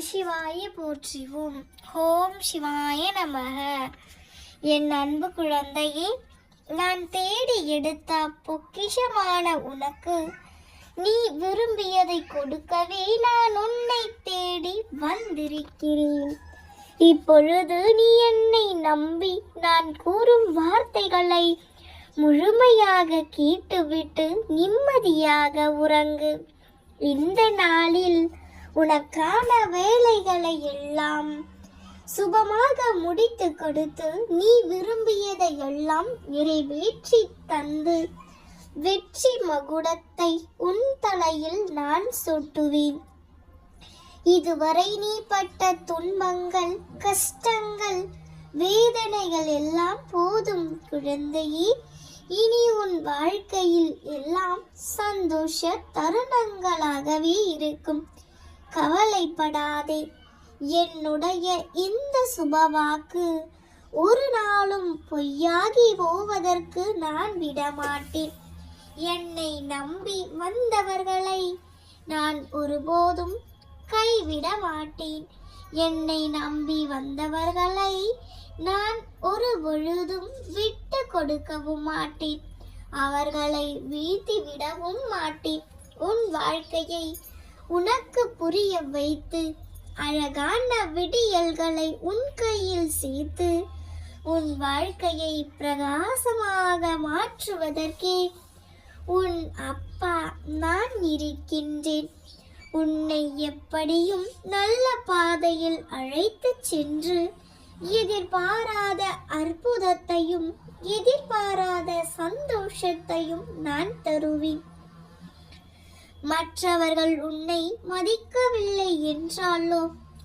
சிவாய போற்றிவோம். ஓம் சிவாய நமக. என் அன்பு குழந்தையே, நான் தேடி எடுத்த பொக்கிஷமான உனக்கு நீ விரும்பியதை கொடுக்கவே நான் உன்னை தேடி வந்திருக்கிறேன். இப்பொழுது நீ என்னை நம்பி நான் கூறும் வார்த்தைகளை முழுமையாக கேட்டுவிட்டு நிம்மதியாக உறங்கு. இந்த நாளில் உனக்கான வேலைகளை எல்லாம் சுபமாக முடித்து கொடுத்து நீ விரும்பியதை எல்லாம் நிறைவேற்றி தந்து வெற்றி மகுடத்தை உன் தலையில் நான் சூட்டுவேன். இதுவரை நீ பட்ட துன்பங்கள், கஷ்டங்கள், வேதனைகள் எல்லாம் போதும் குழந்தையே. இனி உன் வாழ்க்கையில் எல்லாம் சந்தோஷ தருணங்களாகவே இருக்கும். கவலைப்படாதே. என்னுடைய இந்த சுபவாக்கு ஒரு நாளும் பொய்யாகி போவதற்கு நான் விடமாட்டேன். என்னை நம்பி வந்தவர்களை நான் ஒருபோதும் கைவிட மாட்டேன். என்னை நம்பி வந்தவர்களை நான் ஒரு பொழுதும் விட்டு கொடுக்கவும் மாட்டேன். அவர்களை வீழ்த்தி விடவும் மாட்டேன். உன் வாழ்க்கையை உனக்கு புரிய வைத்து அழகான விடியல்களை உன் கையில் சேர்த்து உன் வாழ்க்கையை பிரகாசமாக மாற்றுவதற்கே உன் அப்பா நான் இருக்கின்றேன். உன்னை எப்படியும் நல்ல பாதையில் அழைத்து சென்று எதிர்பாராத அற்புதத்தையும் எதிர்பாராத சந்தோஷத்தையும் நான் தருவேன். மற்றவர்கள் உன்னை மதிக்கவில்லை என்றாலோ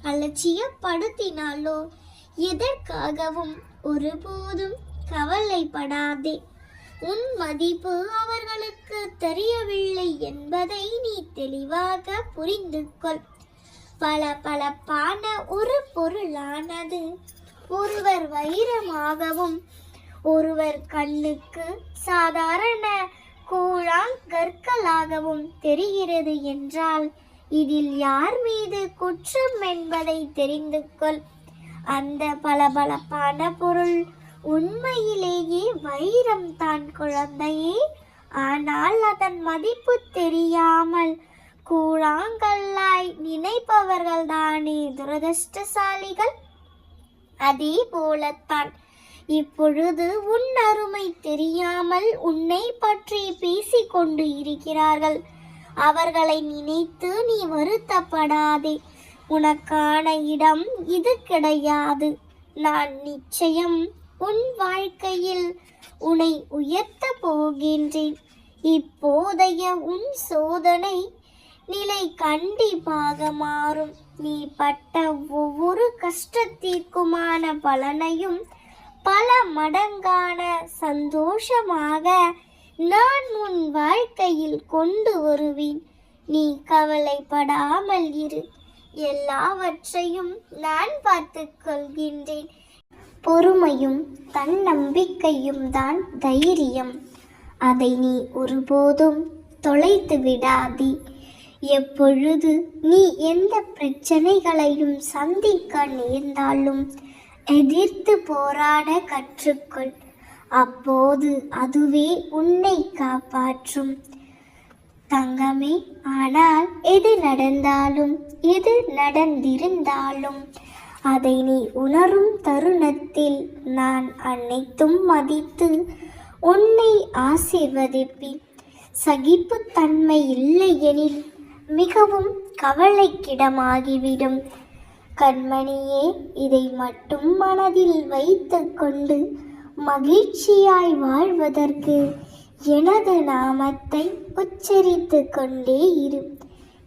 அலட்சியப்படுத்தினாலோ எதற்காகவும் ஒருபோதும் கவலைப்படாதே. உன் மதிப்பு அவர்களுக்கு தெரியவில்லை என்பதை நீ தெளிவாக புரிந்து கொள். பளபளப்பான ஒரு பொருளானது ஒருவர் வைரமாகவும் ஒருவர் கண்ணுக்கு சாதாரண கூழாங்கற்களாகவும் தெரிகிறது என்றால் இதில் யார் மீது குற்றம் என்பதை தெரிந்து கொள். அந்த பளபளப்பான பொருள் உண்மையிலேயே வைரம் தான் குழந்தையே. ஆனால் அதன் மதிப்பு தெரியாமல் கூழாங்கல்லாய் நினைப்பவர்கள் தானே துரதிர்ஷ்டசாலிகள். அதே போலத்தான் இப்பொழுது உன் அருமை தெரியாமல் உன்னை பற்றி பேசிக்கொண்டு இருக்கிறார்கள். அவர்களை நினைத்து நீ வருத்தப்படாதே. உனக்கான இடம் இது கிடையாது. நான் நிச்சயம் உன் வாழ்க்கையில் உன்னை உயர்த்த போகின்றேன். இப்போதைய உன் சோதனை நிலை கண்டிப்பாக மாறும். நீ பட்ட ஒவ்வொரு கஷ்டத்திற்குமான பலனையும் பல மடங்கான சந்தோஷமாக நான் உன் வாழ்க்கையில் கொண்டு வருவேன். நீ கவலைப்படாமல் இரு. எல்லாவற்றையும் நான் பார்த்துக் கொள்கின்றேன். பொறுமையும் தன்னம்பிக்கையும் தான் தைரியம். அதை நீ ஒருபோதும் தொலைத்து விடாதே. எப்பொழுது நீ எந்த பிரச்சனைகளையும் சந்திக்க நேர்ந்தாலும் எதிர்த்து போராட கற்றுக்கொள். அப்போது அதுவே உன்னை காப்பாற்றும் தங்கமே. ஆனால் எது நடந்தாலும் எது நடந்திருந்தாலும் அதை நீ உணரும் தருணத்தில் நான் அனைத்தும் மதித்து உன்னை ஆசீர்வதிப்பேன். சகிப்புத்தன்மை இல்லை எனில் மிகவும் கவலைக்கிடமாகிவிடும். கண்மணியே, இதை மட்டும் மனதில் வைத்து கொண்டு மகிழ்ச்சியாய் வாழ்வதற்கு எனது நாமத்தை உச்சரித்து கொண்டே இரு.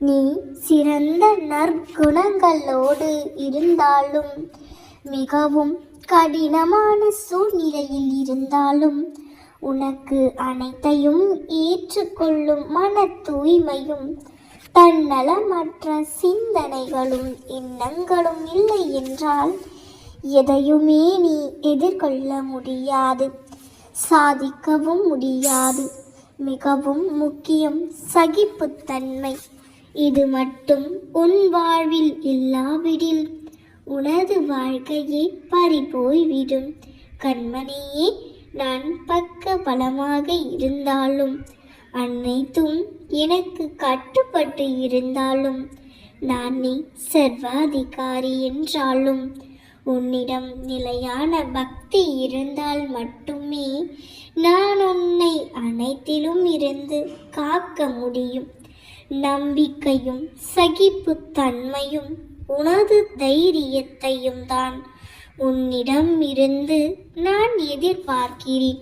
நீ சிறந்த நற்குணங்களோடு இருந்தாலும் மிகவும் கடினமான சூழ்நிலையில் இருந்தாலும் உனக்கு அனைத்தையும் ஏற்றுக்கொள்ளும் மன தூய்மையும் தன்னலமற்ற சிந்தனைகளும் எண்ணங்களும் இல்லை என்றால் எதையுமே நீ எதிர்கொள்ள முடியாது, சாதிக்கவும் முடியாது. மிகவும் முக்கியம் சகிப்புத்தன்மை. இது மட்டும் உன் வாழ்வில் இல்லாவிடில் உனது வாழ்க்கையே பறிபோய்விடும். கண்மணியே, நான் பக்க பலமாக இருந்தாலும், அனைத்தும் எனக்கு கட்டுப்பட்டு இருந்தாலும், நான் நீ சர்வாதிகாரி என்றாலும், உன்னிடம் நிலையான பக்தி இருந்தால் மட்டுமே நான் உன்னை அனைத்திலும் இருந்து காக்க முடியும். நம்பிக்கையும் சகிப்புத்தன்மையும் உனது தைரியத்தையும் தான் உன்னிடம் இருந்து நான் எதிர்பார்க்கிறேன்.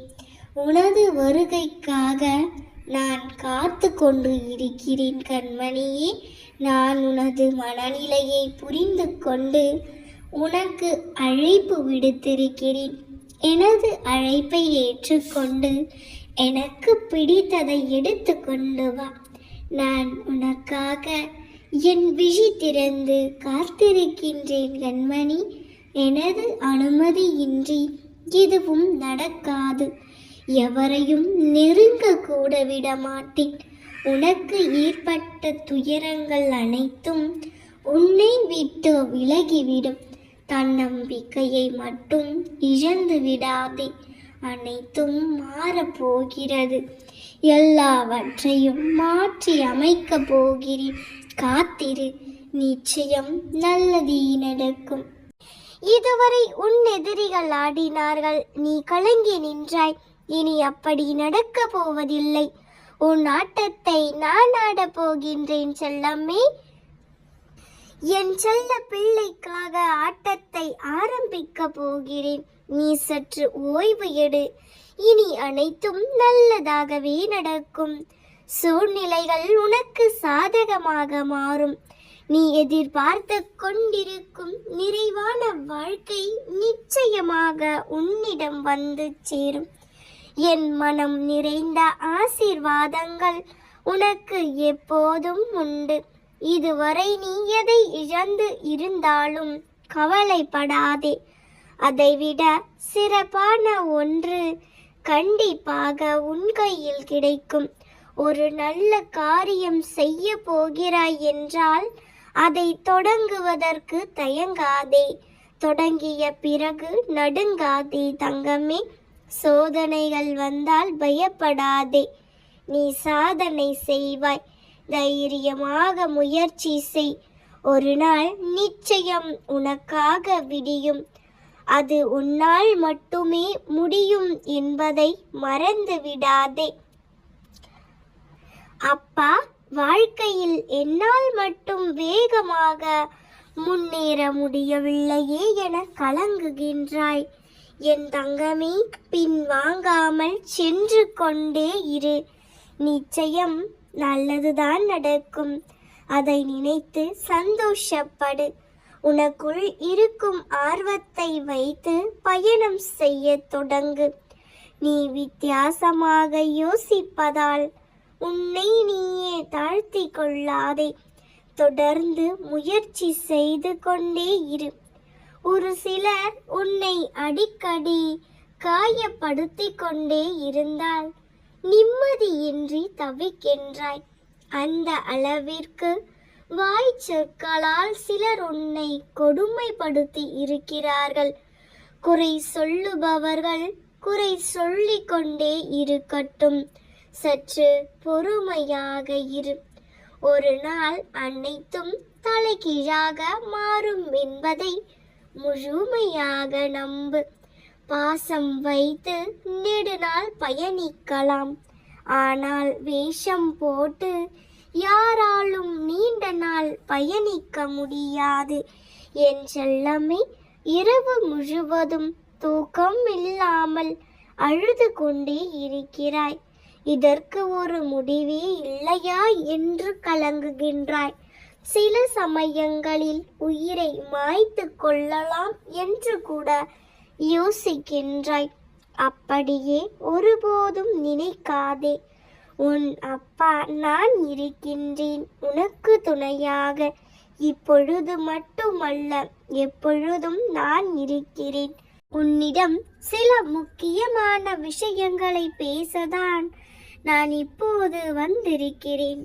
உனது வருகைக்காக நான் காத்து கொண்டு இருக்கிறேன். கண்மணியே, நான் உனது மனநிலையை புரிந்து கொண்டு உனக்கு அழைப்பு விடுத்திருக்கிறேன். எனது அழைப்பை ஏற்றுக்கொண்டு எனக்கு பிடித்ததை எடுத்து கொண்டு வா. நான் உனக்காக என் விழி திறந்து காத்திருக்கின்றேன். கண்மணி, எனது அனுமதியின்றி எதுவும் நடக்காது. எவரையும் நெருங்க கூட விட மாட்டேன். உனக்கு ஏற்பட்ட துயரங்கள் அனைத்தும் உன்னை விட்டு விலகிவிடும். தன்னம்பிக்கையை மட்டும் இழந்து விடாதே. அனைத்தும் மாறப்போகிறது. எல்லாவற்றையும் மாற்றி அமைக்கப் போகிறேன். காத்திரு, நிச்சயம் நல்லதே நடக்கும். இதுவரை உன் எதிரிகள் ஆடினார்கள், நீ கலங்கி நின்றாய். இனி அப்படி நடக்கப் போவதில்லை. உன் ஆட்டத்தை நான் ஆடப் போகின்றேன் செல்லம்மே. என் செல்ல பிள்ளைக்காக ஆட்டத்தை ஆரம்பிக்க போகிறேன். நீ சற்று ஓய்வு எடு. இனி அனைத்தும் நல்லதாகவே நடக்கும். சூழ்நிலைகள் உனக்கு சாதகமாக மாறும். நீ எதிர்பார்த்து கொண்டிருக்கும் நிறைவான வாழ்க்கை நிச்சயமாக உன்னிடம் வந்து சேரும். என் மனம் நிறைந்த ஆசீர்வாதங்கள் உனக்கு எப்போதும் உண்டு. இதுவரை நீ எதை இழந்து இருந்தாலும் கவலைப்படாதே. அதைவிட சிறப்பான ஒன்று கண்டிப்பாக உன் கையில் கிடைக்கும். ஒரு நல்ல காரியம் செய்ய போகிறாய் என்றால் அதை தொடங்குவதற்கு தயங்காதே. தொடங்கிய பிறகு நடுங்காதே தங்கமே. சோதனைகள் வந்தால் பயப்படாதே. நீ சாதனை செய்வாய். தைரியமாக முயற்சி செய். ஒரு நாள் நிச்சயம் உனக்காக விடியும். அது உன்னால் மட்டுமே முடியும் என்பதை மறந்து விடாதே. அப்பா, வாழ்க்கையில் என்னால் மட்டும் வேகமாக முன்னேற முடியவில்லையே என கலங்குகின்றாய். என் தங்கமே, பின் வாங்காமல் சென்று கொண்டே இரு. நிச்சயம் நல்லதுதான் நடக்கும். அதை நினைத்து சந்தோஷப்படு. உனக்குள் இருக்கும் ஆர்வத்தை வைத்து பயணம் செய்ய தொடங்கு. நீ வித்தியாசமாக யோசிப்பதால் உன்னை நீயே தாழ்த்தி கொள்ளாதே. தொடர்ந்து முயற்சி செய்து கொண்டே இரு. ஒரு சிலர் உன்னை அடிக்கடி காயப்படுத்தி கொண்டே இருந்தால் நிம்மதியின்றி தவிக்கின்றாய். அந்த அளவிற்கு வாய் சொற்களால் சிலர் உன்னை கொடுமைப்படுத்தி இருக்கிறார்கள். குறை சொல்லுபவர்கள் குறை சொல்லிக் கொண்டே இருக்கட்டும். சற்று பொறுமையாக இரு. ஒரு நாள் அனைத்தும் தலைகீழாக மாறும் என்பதை முழுமையாக நம்பு. பாசம் வைத்து நெடுநாள் பயணிக்கலாம். ஆனால் வேஷம் போட்டு யாராலும் நீண்ட நாள் பயணிக்க முடியாது. என் செல்லமே, இரவு முழுவதும் தூக்கம் இல்லாமல் அழுது கொண்டே இருக்கிறாய். இதற்கு ஒரு முடிவே இல்லையா என்று கலங்குகின்றாய். சில சமயங்களில் உயிரை மாய்த்து கொள்ளலாம் என்று கூட யோசிக்கின்றாய். அப்படியே ஒருபோதும் நினைக்காதே. உன் அப்பா நான் இருக்கின்றேன் உனக்கு துணையாக. இப்பொழுது மட்டுமல்ல, எப்பொழுதும் நான் இருக்கிறேன். உன்னிடம் சில முக்கியமான விஷயங்களை பேசதான் நான் இப்போது வந்திருக்கிறேன்.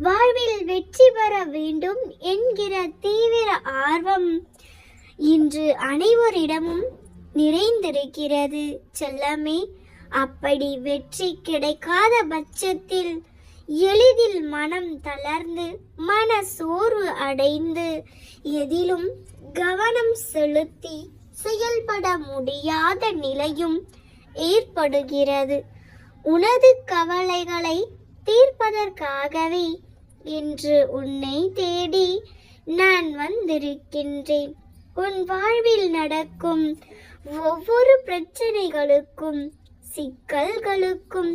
வாழ்வில் வெற்றி பெற வேண்டும் என்கிற தீவிர ஆர்வம் இன்று அனைவரிடமும் நிறைந்திருக்கிறது செல்லமே. அப்படி வெற்றி கிடைக்காத பட்சத்தில் எளிதில் மனம் தளர்ந்து மன சோர்வு அடைந்து எதிலும் கவனம் செலுத்தி செயல்பட முடியாத நிலையும் ஏற்படுகிறது. உனது கவலைகளை தீர்ப்பதற்காகவே இன்று உன்னை தேடி நான் வந்திருக்கின்றேன். உன் வாழ்வில் நடக்கும் ஒவ்வொரு பிரச்சனைகளுக்கும் சிக்கல்களுக்கும்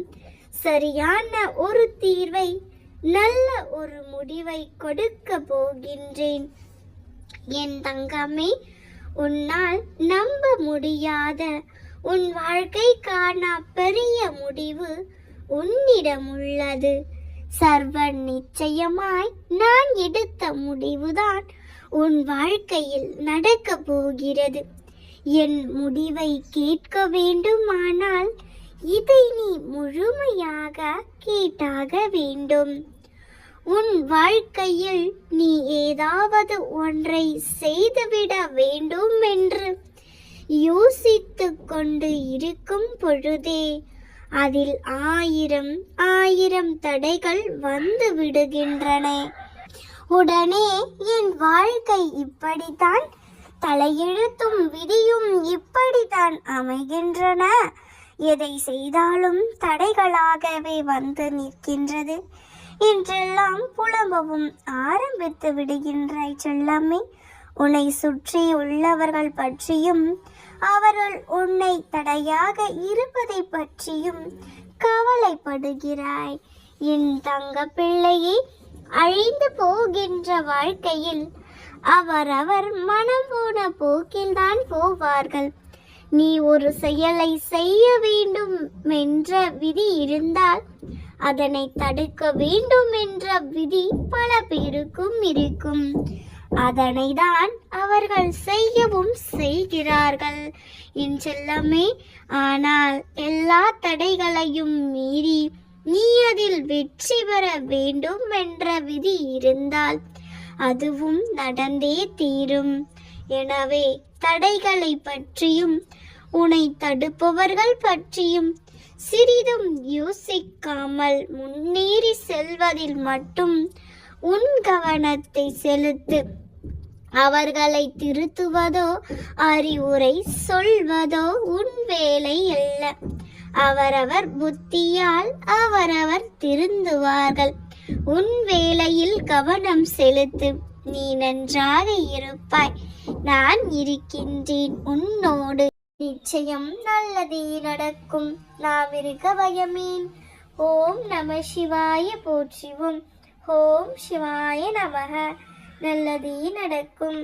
சரியான ஒரு தீர்வை நல்ல ஒரு முடிவை கொடுக்க போகின்றேன். என் தங்கமே, உன்னால் நம்ப முடியாத உன் வாழ்க்கைக்கான பெரிய முடிவு உன்னிடம் உள்ளது. சர்வ நிச்சயமாய் நான் எடுத்த முடிவுதான் உன் வாழ்க்கையில் நடக்க போகிறது. என் முடிவை கேட்க வேண்டுமானால் இதை நீ முழுமையாக கேட்டாக வேண்டும். உன் வாழ்க்கையில் நீ ஏதாவது ஒன்றை செய்துவிட வேண்டும் என்று யோசித்துக் கொண்டு இருக்கும் பொழுதே அதில் ஆயிரம் தடைகள் வந்து விடுகின்றன. உடனே என் வாழ்க்கை இப்படித்தான், தலையெழுத்தும் விதியும் இப்படித்தான் அமைகின்றன, எதை செய்தாலும் தடைகளாகவே வந்து நிற்கின்றது என்றெல்லாம் புலம்பவும் ஆரம்பித்து விடுகின்றாய் செல்லம்மே. உன்னை சுற்றி உள்ளவர்கள் பற்றியும் அவர்கள் உன்னை தடையாக இருப்பதை பற்றியும் கவலைப்படுகிறாய். என் தங்க பிள்ளையே, அழிந்து போகின்ற வாழ்க்கையில் அவரவர் மனம் போன போக்கில்தான் போவார்கள். நீ ஒரு செயலை செய்ய வேண்டும் என்ற விதி இருந்தால் அதனை தடுக்க வேண்டும் என்ற விதி பல பேருக்கும் இருக்கும். அதனை தான் அவர்கள் செய்யவும் செய்கிறார்கள் என் செல்லமே. ஆனால் எல்லா தடைகளையும் மீறி நீ அதில் வெற்றி பெற வேண்டும் என்ற விதி இருந்தால் அதுவும் நடந்தே தீரும். எனவே தடைகளை பற்றியும் உன்னை தடுப்பவர்கள் பற்றியும் சிறிதும் யோசிக்காமல் முன்னேறி செல்வதில் மட்டும் உன் கவனத்தை செலுத்து. அவர்களை திருத்துவதோ அறிவுரை சொல்வதோ உன் வேலை அல்ல. அவரவர் புத்தியால் அவரவர் திருந்துவார்கள். உன் வேலையில் கவனம் செலுத்து. நீ நன்றாக இருப்பாய். நான் இருக்கின்றேன் உன்னோடு. நிச்சயம் நல்லதே நடக்கும். நாம் இருக்க பயமேன். ஓம் நம சிவாய போற்றிவோம். ஓம் சிவாய நமக. நல்லதே நடக்கும்.